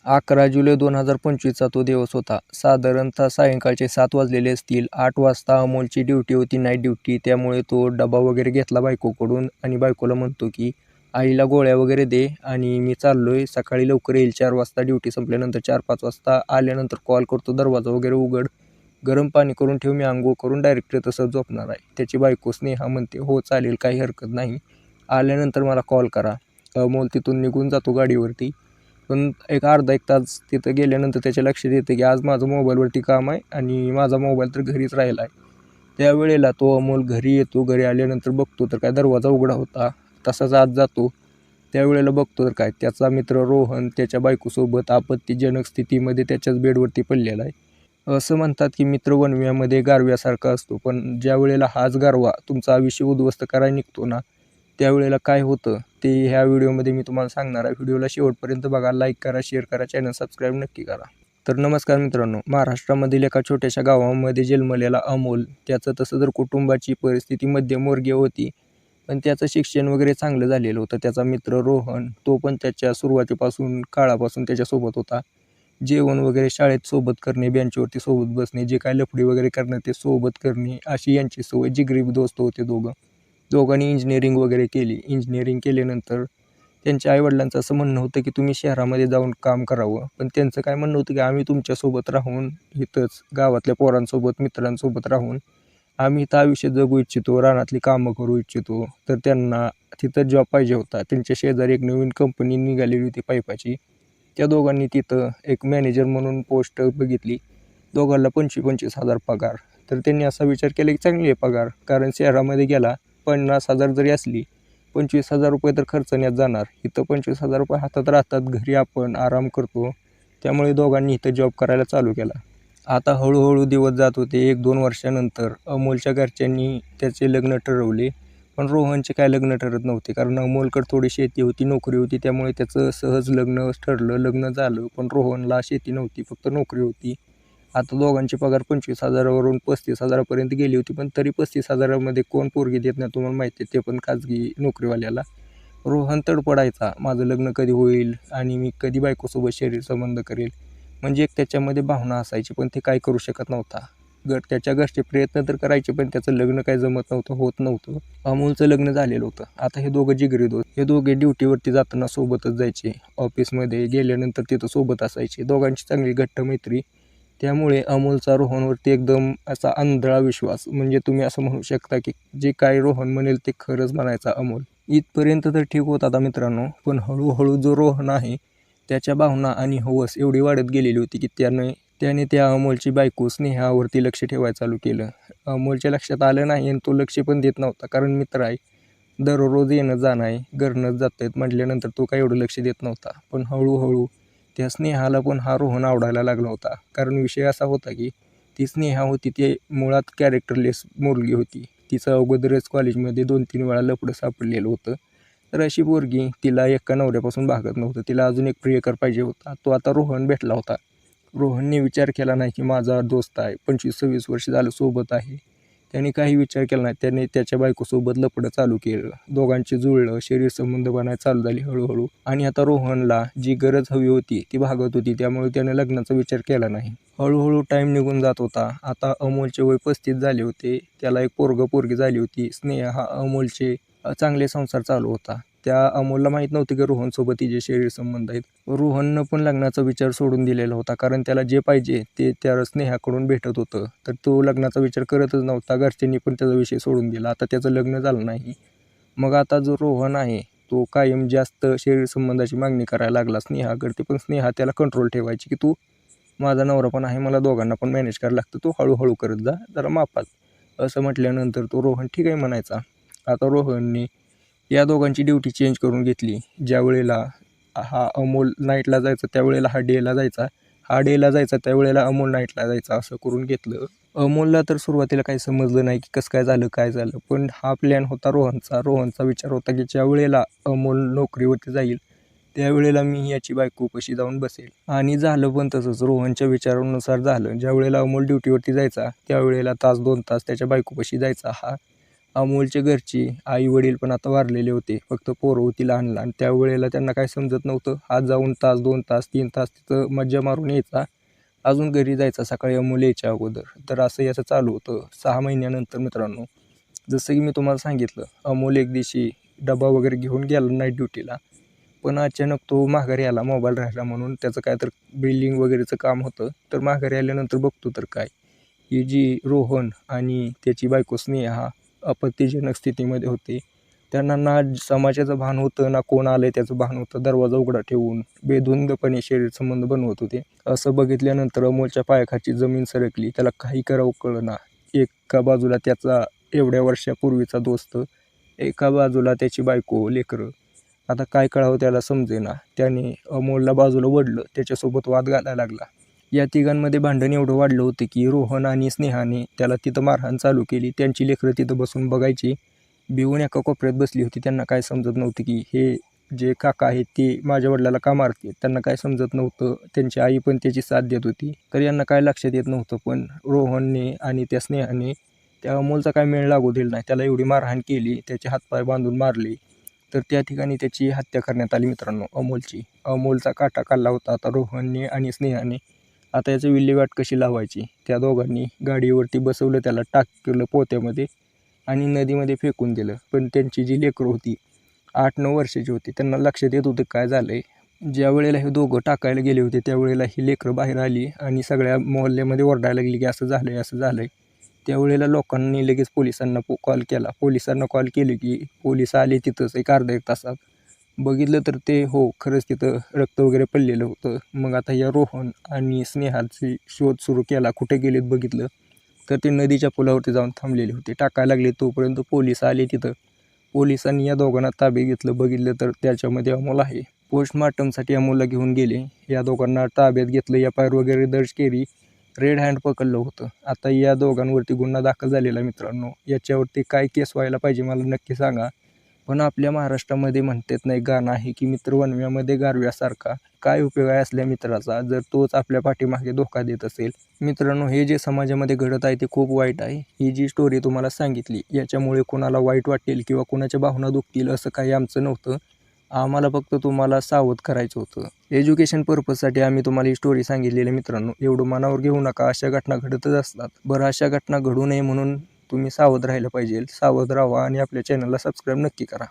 11 जुलै 2025चा तो दिवस होता. साधारणतः सायंकाळचे 7 वाजलेले असतील. 8 वाजता अमोलची ड्युटी होती, नाईट ड्युटी. त्यामुळे तो डबा वगैरे घेतला बायकोकडून आणि बायकोला म्हणतो की आईला गोळ्या वगैरे दे आणि मी चाललोय. सकाळी लवकर येईल. 4 वाजता ड्युटी संपल्यानंतर 4-5 वाजता आल्यानंतर कॉल करतो, दरवाजा वगैरे उघड, गरम पाणी करून ठेव, मी अंघोळ करून डायरेक्ट तसं झोपणार आहे. त्याची बायको स्नेहा म्हणते हो चालेल, काही हरकत नाही, आल्यानंतर मला कॉल करा. अमोल तिथून निघून जातो गाडीवरती. पण एक अर्धा एक तास तिथं गेल्यानंतर त्याच्या लक्षात येतं की आज माझं मोबाईलवरती काम आहे आणि माझा मोबाईल तर घरीच राहिला आहे. त्यावेळेला तो अमोल घरी येतो. घरी आल्यानंतर बघतो तर काय दरवाजा उघडा होता. तसाच आत जातो. त्यावेळेला बघतो तर काय त्याचा मित्र रोहन त्याच्या बायकोसोबत आपत्तीजनक स्थितीमध्ये त्याच्याच बेडवरती पडलेला आहे. असं म्हणतात की मित्र वणव्यामध्ये गारव्यासारखा असतो, पण ज्या वेळेला हाच गारवा तुमचं आयुष्य उद्ध्वस्त करायला निघतो ना, त्यावेळेला काय होतं ते ह्या व्हिडिओमध्ये मी तुम्हाला सांगणार आहे. व्हिडिओला शेवटपर्यंत बघा, लाईक करा, शेअर करा, चॅनल सबस्क्राईब नक्की करा. तर नमस्कार मित्रांनो, महाराष्ट्रामधील एका छोट्याशा गावामध्ये जन्मलेला अमोल, त्याचं तसं तर कुटुंबाची परिस्थिती मध्यमवर्गीय होती, पण त्याचं शिक्षण वगैरे चांगलं झालेलं होतं. त्याचा मित्र रोहन, तो पण त्याच्या सुरुवातीपासून काळापासून त्याच्यासोबत होता. जेवण वगैरे शाळेत सोबत करणे, बेंचवरती सोबत बसणे, जे काय लफडी वगैरे करणं ते सोबत करणे, अशी यांची सवय. जिगरी दोस्त होते दोघांनी इंजिनिअरिंग वगैरे केली. इंजिनिअरिंग केल्यानंतर त्यांच्या आईवडिलांचं असं म्हणणं होतं की तुम्ही शहरामध्ये जाऊन काम करावं, पण त्यांचं काय म्हणणं होतं की आम्ही तुमच्यासोबत राहून इथंच गावातल्या पोरांसोबत मित्रांसोबत राहून आम्ही इथं आयुष्य जगू इच्छितो, रानातली कामं करू इच्छितो. तर त्यांना तिथं जॉब पाहिजे होता. त्यांच्या शेजारी एक नवीन कंपनी निघालेली होती पाईपाची. त्या दोघांनी तिथं एक मॅनेजर म्हणून पोस्ट बघितली. दोघांना 25,000 पगार. तर त्यांनी असा विचार केला की चांगली आहे पगार, कारण शहरामध्ये गेला 50,000 जरी असली, 25,000 रुपये तर खर्चण्यात जाणार. इथं 25,000 रुपये हातात राहतात, घरी आपण आराम करतो. त्यामुळे दोघांनी इथं जॉब करायला चालू केला. आता हळूहळू दिवस जात होते. 1-2 वर्षानंतर अमोलच्या घरच्यांनी त्याचे लग्न ठरवले, पण रोहनचे काय लग्न ठरत नव्हते, कारण अमोलकडे थोडी शेती होती, नोकरी होती. त्यामुळे त्याचं सहज लग्न ठरलं, लग्न झालं. पण रोहनला शेती नव्हती, फक्त नोकरी होती. आता दोघांची पगार 25,000 वरून 35,000 पर्यंत गेली होती, पण तरी 35,000 मध्ये कोण पोरगी देत नाही तुम्हाला माहिती आहे, ते पण खाजगी नोकरीवाल्याला. रोहन तडपडायचा, माझं लग्न कधी होईल आणि मी कधी बायकोसोबत शरीर संबंध करेल. म्हणजे एक त्याच्यामध्ये भावना असायची, पण ते काय करू शकत नव्हता. त्याच्या घरचे प्रयत्न तर करायचे, पण त्याचं लग्न काय जमत नव्हतं, होत नव्हतं. अमोलचं लग्न झालेलं होतं. आता हे दोघं जिगरी दोस्त, हे दोघे ड्युटीवरती जाताना सोबतच जायचे. ऑफिसमध्ये गेल्यानंतर तिथं सोबत असायचे. दोघांची चांगली घट्ट मैत्री. त्यामुळे अमोलचा रोहनवरती एकदम असा आंधळा विश्वास. म्हणजे तुम्ही असं म्हणू शकता की जे काय रोहन म्हणेल ते खरंच म्हणायचा अमोल. इथपर्यंत तर ठीक होत आता मित्रांनो, पण हळूहळू जो रोहन आहे त्याच्या भावना आणि हवस एवढी वाढत गेलेली होती की त्याने त्या अमोलची बायको स्नेहावरती लक्ष ठेवायला चालू केलं. अमोलच्या लक्षात आलं नाही आणि तो लक्ष पण देत नव्हता, कारण मित्र आहे, दररोज येणं जाणं आहे, घरनंच जात आहेत म्हटल्यानंतर तो काय एवढं लक्ष देत नव्हता. पण हळूहळू त्या स्नेहाला पण हा रोहन आवडायला लागला होता, कारण विषय असा होता की ती स्नेहा होती ती मुळात कॅरेक्टरलेस मुलगी होती. तिचं अगोदरच कॉलेजमध्ये 2-3 वेळा लफडं सापडलेलं होतं. तर अशी पोरगी तिला एका नवऱ्यापासून भागत नव्हतं, तिला अजून एक प्रियकर पाहिजे होता. तो आता रोहन भेटला होता. रोहनने विचार केला नाही की माझा दोस्त आहे, 25-26 वर्ष झालं सोबत आहे. त्याने काही विचार केला नाही. त्याने त्याच्या बायकोसोबत लफडं चालू केलं. दोघांचे जुळलं, शरीर संबंध बनायला चालू झाली हळूहळू. आणि आता रोहनला जी गरज हवी होती ती भागत होती, त्यामुळे त्याने लग्नाचा विचार केला नाही. हळूहळू टाईम निघून जात होता. आता अमोलचे वय 35 झाले होते. त्याला एक पोरगी झाली होती. स्नेहा हा अमोलचे चांगले संसार चालू होता. त्या अमोलला माहीत नव्हते की रोहनसोबत तिचे शरीर संबंध आहेत. रोहननं पण लग्नाचा विचार सोडून दिलेला होता, कारण त्याला जे पाहिजे ते त्या स्नेहाकडून भेटत होतं. तर तो लग्नाचा विचार करतच नव्हता. घरच्यांनी पण त्याचा विषय सोडून दिला. आता त्याचं लग्न झालं नाही. मग आता जो रोहन आहे तो कायम जास्त शरीर संबंधाची मागणी करायला लागला स्नेहाकडे. पण स्नेहा त्याला कंट्रोल ठेवायची की तू माझा नवरा पण आहे, मला दोघांना पण मॅनेज करायला लागतं, तू हळूहळू करत जा, जरा मापात. असं म्हटल्यानंतर तो रोहन ठीक आहे म्हणायचा. आता रोहनने या दोघांची ड्युटी चेंज करून घेतली. ज्या वेळेला हा अमोल नाईटला जायचा त्यावेळेला हा डेला जायचा, हा डेला जायचा त्यावेळेला अमोल नाईटला जायचा, असं करून घेतलं. अमोलला तर सुरुवातीला काही समजलं नाही की कसं काय झालं काय झालं, पण हा प्लॅन होता रोहनचा विचार होता की ज्या वेळेला अमोल नोकरीवरती जाईल त्यावेळेला मी याची बायकोपाशी जाऊन बसेल. आणि झालं पण तसंच. रोहनच्या विचारानुसार झालं. ज्या वेळेला अमोल ड्युटीवरती जायचा त्यावेळेला 1-2 तास त्याच्या बायकोपाशी जायचा हा. अमोलच्या घरची आई वडील पण आता वारलेले होते. फक्त पोरं होती लहान लहान. त्यावेळेला त्यांना काय समजत नव्हतं. आज जाऊन तास 2 तास 3 तास तिथं मज्जा मारून यायचा. अजून घरी जायचा सकाळी अमोल यायच्या अगोदर. तर असं याचं चालू होतं. 6 महिन्यानंतर मित्रांनो, जसं की मी तुम्हाला सांगितलं, अमोल एक दिवशी डबा वगैरे घेऊन गेला नाईट ड्युटीला. पण अचानक तो माघारी आला मोबाईल राहिला म्हणून. त्याचं काय तर बिलिंग वगैरेचं काम होतं. तर माघारी आल्यानंतर बघतो तर काय, ही जी रोहन आणि त्याची बायको स्नेहा आपत्तिजनक स्थितीमध्ये होते. त्यांना ना समाजाचं भान होतं, ना कोण आलंय त्याचं भान होतं. दरवाजा उघडा ठेवून बेधुंदपणे शरीरसंबंध बनवत होते. असं बघितल्यानंतर अमोलच्या पायाखालची जमीन सरकली. त्याला काही करावं कळेना. एका बाजूला त्याचा एवढ्या वर्षापूर्वीचा दोस्त, एका बाजूला त्याची बायको, लेकरं. आता काय कळावं त्याला समजेना. त्याने अमोलला बाजूला ओढलं, त्याच्यासोबत वाद घालायला लागला. या तिघांमध्ये भांडण एवढं वाढलं होतं की रोहन आणि स्नेहाने त्याला तिथं मारहाण चालू केली. त्यांची लेकरं तिथं बसून बघायची. भिवून एका कोपऱ्यात बसली होती. त्यांना काय समजत नव्हतं की हे जे काका आहेत ते माझ्या वडिलाला का मारते. त्यांना काय समजत नव्हतं. त्यांची आई पण त्याची साथ देत होती. तर यांना काय लक्षात येत नव्हतं. पण रोहनने आणि त्या स्नेहाने त्या अमोलचा काय मेळ लागू दिला नाही. त्याला एवढी मारहाण केली, त्याचे हातपाय बांधून मारले. तर त्या ठिकाणी त्याची हत्या करण्यात आली मित्रांनो, अमोलची. अमोलचा काटा काढला होता आता रोहनने आणि स्नेहाने. आता याची विल्हेवाट कशी लावायची. त्या दोघांनी गाडीवरती बसवलं, त्याला टाकलं पोत्यामध्ये आणि नदीमध्ये फेकून दिलं. पण त्यांची जी लेकरं होती 8-9 वर्षाची होती. त्यांना लक्षात येत होतं काय झालंय. ज्या वेळेला हे दोघं टाकायला गेले होते त्यावेळेला ही लेकरं बाहेर आली आणि सगळ्या मोहल्ल्यामध्ये ओरडायला लागली की असं झालंय असं झालंय. त्यावेळेला लोकांनी लगेच पोलिसांना कॉल केला. पोलिसांना कॉल केले की पोलीस आले तिथंच एक अर्धा 1 तासात. बघितलं तर ते हो खरंच तिथं रक्त वगैरे पडलेलं होतं. मग आता या रोहन आणि स्नेहाची शोध सुरू केला. कुठे गेलेत बघितलं तर ते नदीच्या पुलावरती जाऊन थांबलेले होते. टाकायला लागले तोपर्यंत पोलीस आले तिथं. पोलिसांनी या दोघांना ताब्यात घेतलं. बघितलं तर त्याच्यामध्ये अमोल आहे. पोस्टमॉर्टमसाठी अमोलला घेऊन गेले. या दोघांना ताब्यात घेतलं. एफ-आय-आर वगैरे दर्ज केली. रेड हँड पकडलं होतं. आता या दोघांवरती गुन्हा दाखल झालेला मित्रांनो. याच्यावरती काय केस व्हायला पाहिजे मला नक्की सांगा. पण आपल्या महाराष्ट्रामध्ये म्हणतात नाही गाणं आहे की मित्र वणव्यामध्ये गारव्यासारखा. काय उपयोग आहे असल्या मित्राचा जर तोच आपल्या पाठीमागे धोका देत असेल. मित्रांनो, हे जे समाजामध्ये घडत आहे ते खूप वाईट आहे. ही जी स्टोरी तुम्हाला सांगितली याच्यामुळे कोणाला वाईट वाटेल किंवा कोणाच्या भावना दुखतील असं काही आमचं नव्हतं. आम्हाला फक्त तुम्हाला सावध करायचं होतं. एज्युकेशन पर्पजसाठी आम्ही तुम्हाला ही स्टोरी सांगितलेली मित्रांनो. एवढं मनावर घेऊ नका. अशा घटना घडतच असतात. बरं, अशा घटना घडू नये म्हणून तुम्ही सावध राहिलं पाहिजे. सावध राहा आणि आपल्या चॅनलला सबस्क्राईब नक्की करा.